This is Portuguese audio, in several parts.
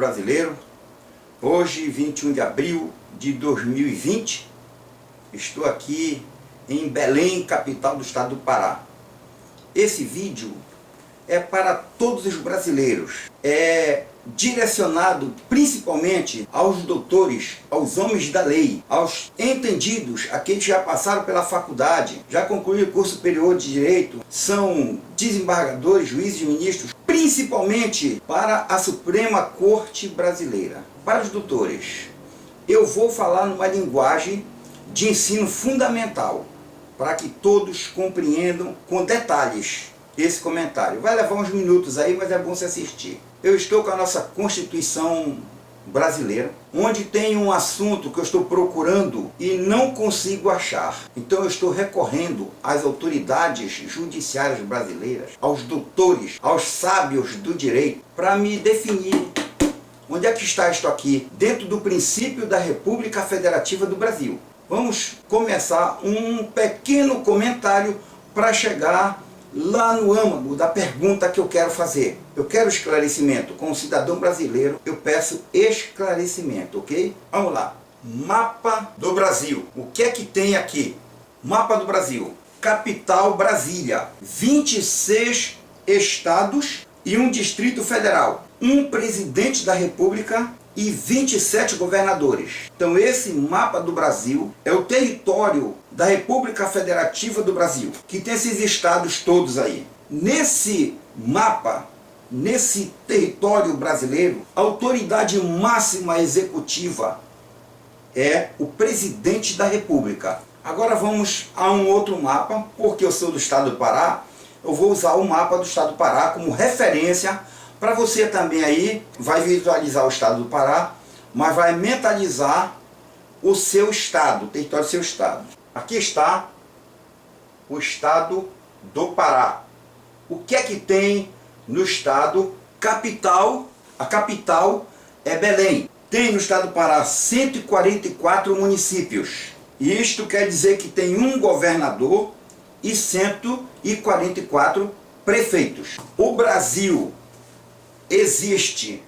brasileiro. Hoje, 21 de abril de 2020, estou aqui em Belém, capital do estado do Pará. Esse vídeo é para todos os brasileiros, é direcionado principalmente aos doutores, aos homens da lei, aos entendidos, aqueles que já passaram pela faculdade, já concluíram o curso superior de direito, são desembargadores, juízes e ministros, principalmente para a Suprema Corte Brasileira. Para os doutores, eu vou falar numa linguagem de ensino fundamental, para que todos compreendam com detalhes esse comentário. Vai levar uns minutos aí, mas é bom se assistir. Eu estou com a nossa Constituição brasileira, onde tem um assunto que eu estou procurando e não consigo achar. Então eu estou recorrendo às autoridades judiciárias brasileiras, aos doutores, aos sábios do direito, para me definir onde é que está isto aqui, dentro do princípio da República Federativa do Brasil. Vamos começar um pequeno comentário para chegar lá no âmago da pergunta que eu quero fazer. Eu quero esclarecimento. Como cidadão brasileiro, eu peço esclarecimento, ok? Vamos lá. Mapa do Brasil. O que é que tem aqui? Mapa do Brasil. Capital Brasília. 26 estados e um Distrito Federal. Um presidente da República e 27 governadores. Então esse mapa do Brasil é o território da República Federativa do Brasil, que tem esses estados todos aí. Nesse mapa, nesse território brasileiro, a autoridade máxima executiva é o presidente da República. Agora vamos a um outro mapa, porque eu sou do estado do Pará, eu vou usar o mapa do estado do Pará como referência. Para você também aí, vai visualizar o estado do Pará, mas vai mentalizar o seu estado, o território do seu estado. Aqui está o estado do Pará. O que é que tem no estado capital? A capital é Belém. Tem no estado do Pará 144 municípios. E isto quer dizer que tem um governador e 144 prefeitos. O Brasil existe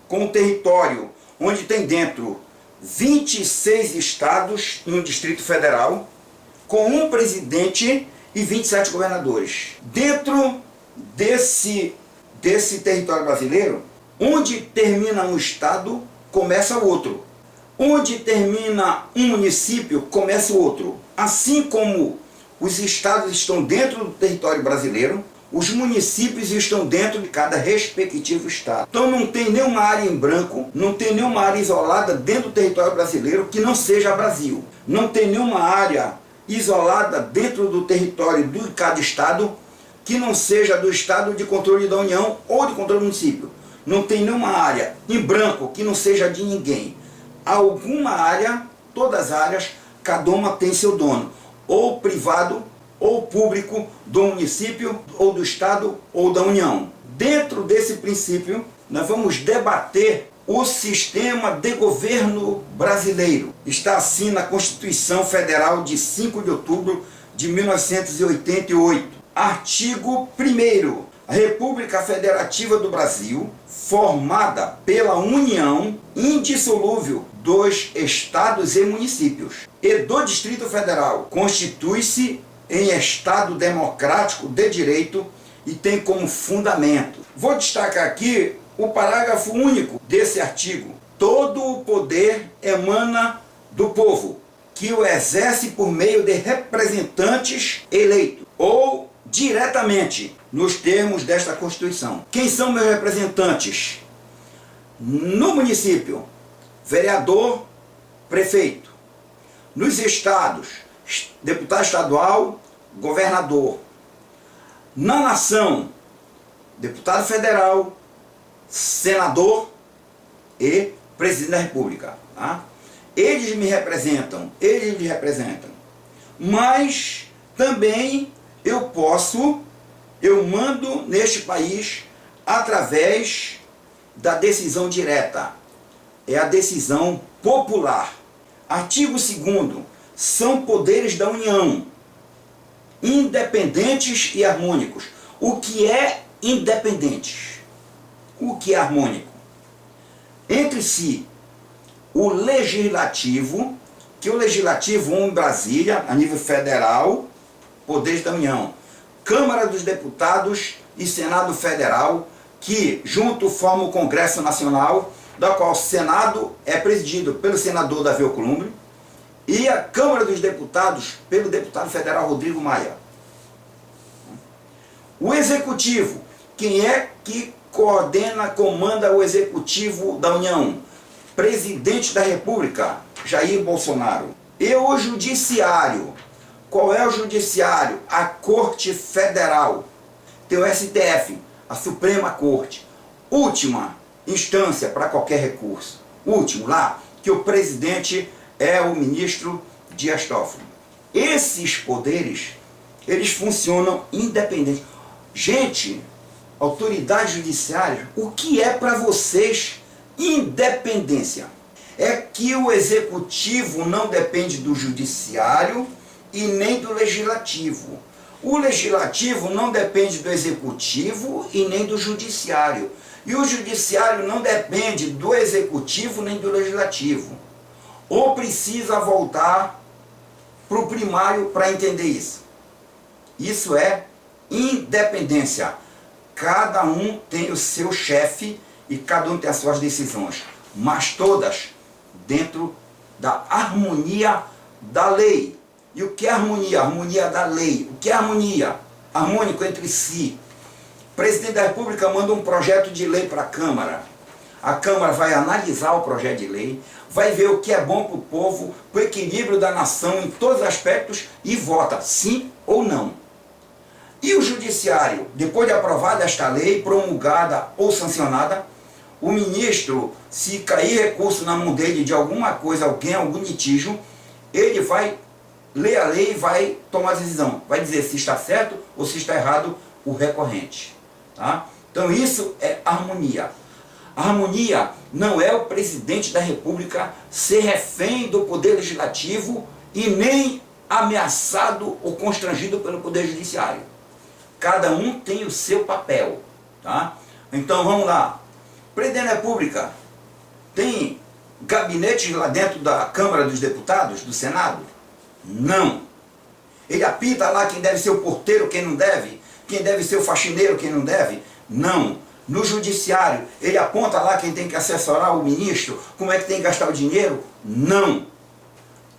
com um território onde tem dentro 26 estados e um Distrito Federal, com um presidente e 27 governadores. Dentro desse território brasileiro, onde termina um estado, começa o outro. Onde termina um município, começa o outro. Assim como os estados estão dentro do território brasileiro, os municípios estão dentro de cada respectivo estado. Então não tem nenhuma área em branco, não tem nenhuma área isolada dentro do território brasileiro que não seja Brasil. Não tem nenhuma área isolada dentro do território de cada estado que não seja do estado de controle da União ou de controle do município. Não tem nenhuma área em branco que não seja de ninguém. Alguma área, todas as áreas, cada uma tem seu dono, ou privado, ou público do município, ou do estado, ou da União. Dentro desse princípio, nós vamos debater o sistema de governo brasileiro. Está assim na Constituição Federal de 5 de outubro de 1988. Artigo 1º. A República Federativa do Brasil, formada pela união indissolúvel dos estados e municípios e do Distrito Federal, constitui-se em Estado democrático de direito e tem como fundamento. Vou destacar aqui o parágrafo único desse artigo. Todo o poder emana do povo, que o exerce por meio de representantes eleitos ou diretamente nos termos desta Constituição. Quem são meus representantes? No município, vereador, prefeito. Nos estados, deputado estadual, governador. Na nação, deputado federal, senador e presidente da República. Tá? Eles me representam, eles me representam. Mas também eu mando neste país através da decisão direta. É a decisão popular. Artigo 2º. São poderes da União, independentes e harmônicos. O que é independente? O que é harmônico? entre si o legislativo, que o legislativo em Brasília, a nível federal, poderes da União, Câmara dos Deputados e Senado Federal, que junto formam o Congresso Nacional, da qual o Senado é presidido pelo senador Davi Alcolumbre, e a Câmara dos Deputados pelo deputado federal Rodrigo Maia. O Executivo, quem é que coordena, comanda o Executivo da União? Presidente da República, Jair Bolsonaro. E o Judiciário? Qual é o Judiciário? A Corte Federal. Tem o STF, a Suprema Corte. Última instância para qualquer recurso. Último lá, que o presidente é o ministro Dias Toffoli. Esses poderes, eles funcionam independentes. Gente, autoridades judiciárias, o que é para vocês independência? É que o executivo não depende do judiciário e nem do legislativo. O legislativo não depende do executivo e nem do judiciário. E o judiciário não depende do executivo nem do legislativo. Ou precisa voltar para o primário para entender isso. Isso é independência. Cada um tem o seu chefe e cada um tem as suas decisões, mas todas dentro da harmonia da lei. E o que é harmonia? Harmonia da lei. O que é harmonia? Harmônico entre si. O presidente da República manda um projeto de lei para a Câmara. A Câmara vai analisar o projeto de lei, vai ver o que é bom para o povo, para o equilíbrio da nação em todos os aspectos e vota sim ou não. E o Judiciário, depois de aprovada esta lei, promulgada ou sancionada, o ministro, se cair recurso na mão dele de alguma coisa, algum litígio, ele vai ler a lei e vai tomar a decisão. Vai dizer se está certo ou se está errado o recorrente. Tá? Então isso é harmonia. A harmonia não é o presidente da República ser refém do poder legislativo e nem ameaçado ou constrangido pelo poder judiciário. Cada um tem o seu papel. Tá? Então vamos lá. O presidente da República tem gabinete lá dentro da Câmara dos Deputados, do Senado? Não. Ele apita lá quem deve ser o porteiro, quem não deve? Quem deve ser o faxineiro, quem não deve? Não. No Judiciário, ele aponta lá quem tem que assessorar o ministro, como é que tem que gastar o dinheiro? Não.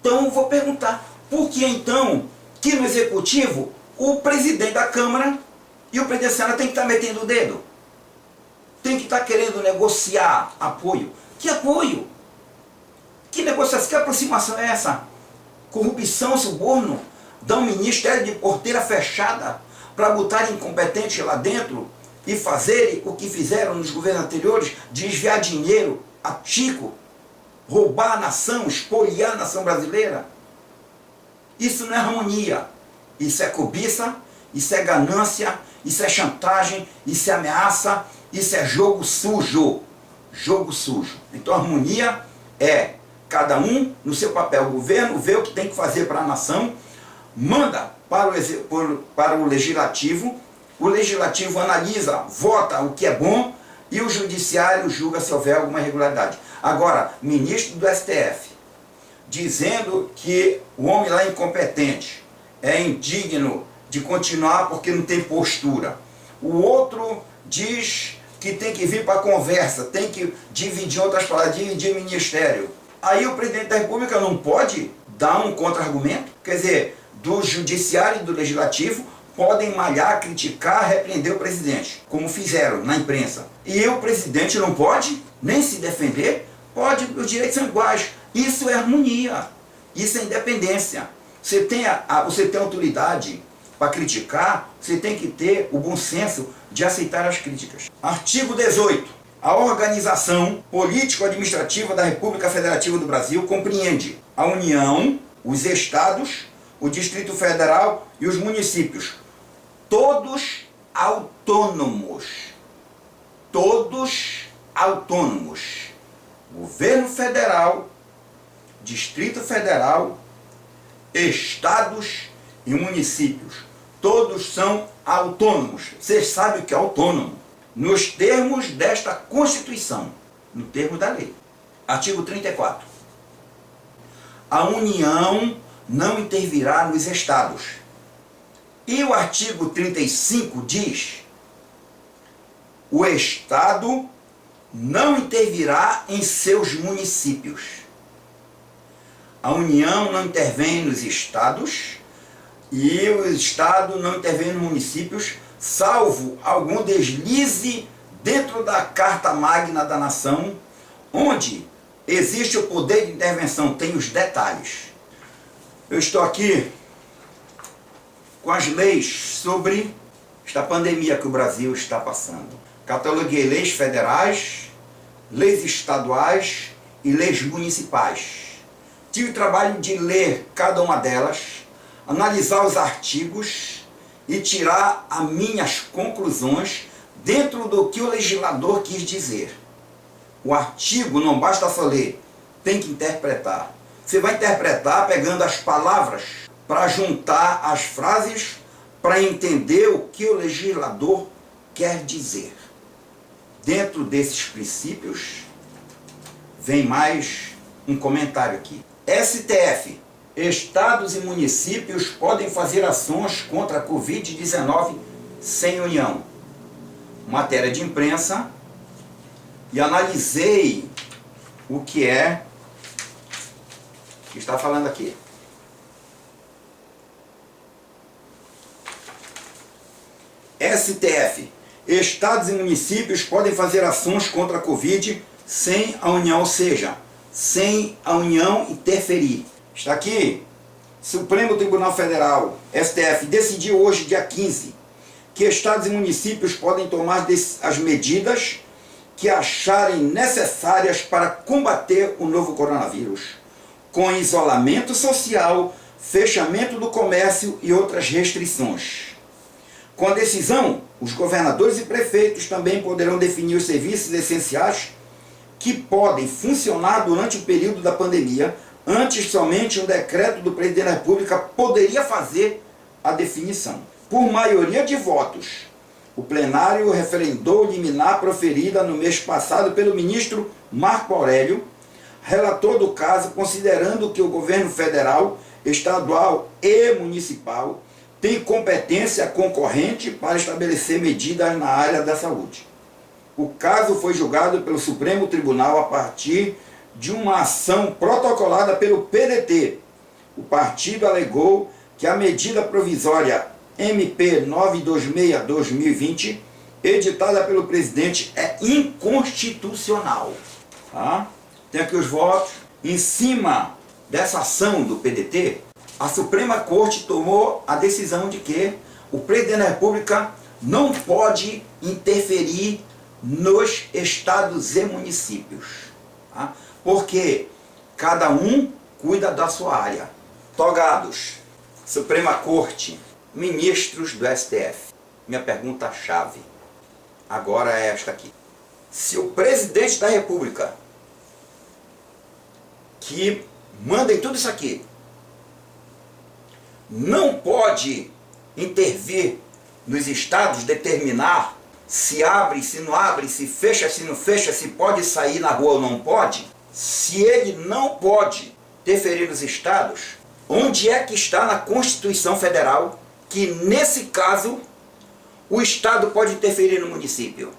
Então eu vou perguntar, por que então que no Executivo o presidente da Câmara e o presidente do Senado tem que estar metendo o dedo? Tem que estar querendo negociar apoio? Que apoio? Que negociação, que aproximação é essa? Corrupção, suborno? Dá um ministério de porteira fechada para botar incompetente lá dentro e fazerem o que fizeram nos governos anteriores, desviar dinheiro a Chico, roubar a nação, espoliar a nação brasileira? Isso não é harmonia. Isso é cobiça, isso é ganância, isso é chantagem, isso é ameaça, isso é jogo sujo. Jogo sujo. Então a harmonia é cada um no seu papel. O governo vê o que tem que fazer para a nação, manda para o legislativo analisa, vota o que é bom e o judiciário julga se houver alguma irregularidade. Agora, ministro do STF, dizendo que o homem lá é incompetente, é indigno de continuar porque não tem postura. O outro diz que tem que vir para a conversa, tem que dividir, outras palavras, dividir ministério. Aí o presidente da República não pode dar um contra-argumento? Quer dizer, do judiciário e do legislativo podem malhar, criticar, repreender o presidente, como fizeram na imprensa. E o presidente não pode nem se defender? Pode, os direitos são iguais. Isso é harmonia, isso é independência. Você tem autoridade para criticar, você tem que ter o bom senso de aceitar as críticas. Artigo 18. A organização político-administrativa da República Federativa do Brasil compreende a União, os Estados, o Distrito Federal e os municípios. Todos autônomos. Todos autônomos. Governo Federal, Distrito Federal, Estados e municípios. Todos são autônomos. Vocês sabem o que é autônomo? Nos termos desta Constituição. no termo da lei. Artigo 34. A União não intervirá nos estados. E o artigo 35 diz: o Estado não intervirá em seus municípios. A União não intervém nos estados e o Estado não intervém nos municípios, salvo algum deslize dentro da Carta Magna da Nação, onde existe o poder de intervenção, tem os detalhes. Eu estou aqui com as leis sobre esta pandemia que o Brasil está passando. Cataloguei leis federais, leis estaduais e leis municipais. Tive o trabalho de ler cada uma delas, analisar os artigos e tirar as minhas conclusões dentro do que o legislador quis dizer. O artigo não basta só ler, tem que interpretar. Você vai interpretar pegando as palavras para juntar as frases para entender o que o legislador quer dizer. Dentro desses princípios, vem mais um comentário aqui. STF. Estados e municípios podem fazer ações contra a Covid-19 sem união. Matéria de imprensa. E analisei o que está falando aqui. STF. Estados e municípios podem fazer ações contra a Covid sem a União, ou seja, sem a União interferir. Está aqui, Supremo Tribunal Federal, STF, decidiu hoje, dia 15, que estados e municípios podem tomar as medidas que acharem necessárias para combater o novo coronavírus, com isolamento social, fechamento do comércio e outras restrições. Com a decisão, os governadores e prefeitos também poderão definir os serviços essenciais que podem funcionar durante o período da pandemia. Antes, somente um decreto do presidente da República poderia fazer a definição. Por maioria de votos, o plenário referendou liminar proferida no mês passado pelo ministro Marco Aurélio, relator do caso, considerando que o governo federal, estadual e municipal tem competência concorrente para estabelecer medidas na área da saúde. O caso foi julgado pelo Supremo Tribunal a partir de uma ação protocolada pelo PDT. O partido alegou que a medida provisória MP 926/2020, editada pelo presidente, é inconstitucional. Tá? Tem aqui os votos. Em cima dessa ação do PDT, a Suprema Corte tomou a decisão de que o presidente da República não pode interferir nos estados e municípios. Tá? Porque cada um cuida da sua área. Togados, Suprema Corte, ministros do STF. Minha pergunta-chave agora é esta aqui. Se o presidente da República, que manda em tudo isso aqui, não pode intervir nos estados, determinar se abre, se não abre, se fecha, se não fecha, se pode sair na rua ou não pode, se ele não pode interferir nos estados, onde é que está na Constituição Federal que, nesse caso, o Estado pode interferir no município?